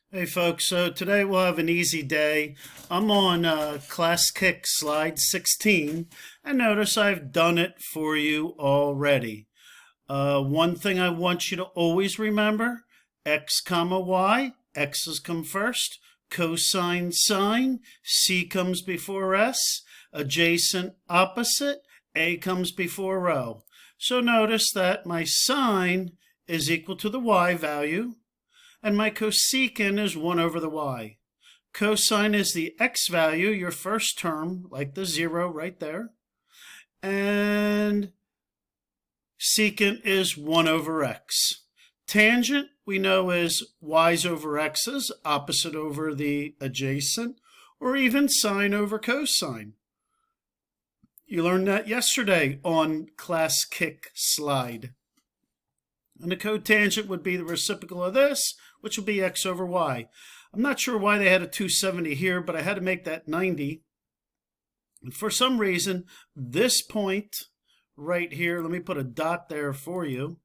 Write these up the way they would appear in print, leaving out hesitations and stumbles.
Hey folks, so today we'll have an easy day. I'm on Class Kick Slide 16, and notice I've done it for you already. One thing I want you to always remember, x comma y, x's come first, cosine sine, c comes before s, adjacent opposite, a comes before rho. So notice that my sine is equal to the y value, and my cosecant is 1 over the y. Cosine is the x value, your first term, like the 0 right there. And secant is 1 over x. Tangent, we know, is y's over x's, opposite over the adjacent, or even sine over cosine. You learned that yesterday on Class Kick Slide. And the cotangent would be the reciprocal of this, which would be x over y. I'm not sure why they had a 270 here, but I had to make that 90. And for some reason, this point right here, let me put a dot there for you.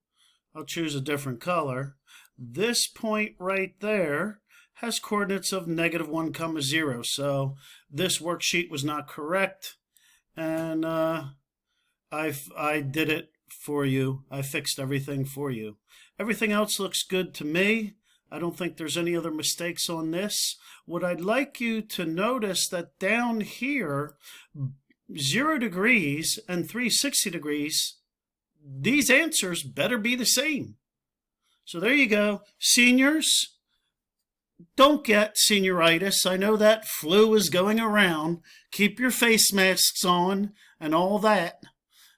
I'll choose a different color. This point right there has coordinates of -1, 0. So this worksheet was not correct. And I did it for you. I fixed everything for you. Everything else looks good to me. I don't think there's any other mistakes on this. What I'd like you to notice that down here, 0 degrees and 360 degrees, these answers better be the same. So there you go. Seniors, don't get senioritis. I know that flu is going around. Keep your face masks on and all that.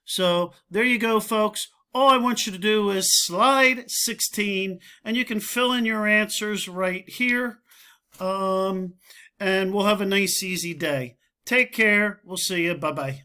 So there you go, folks. All I want you to do is slide 16, and you can fill in your answers right here. And we'll have a nice, easy day. Take care. We'll see you. Bye-bye.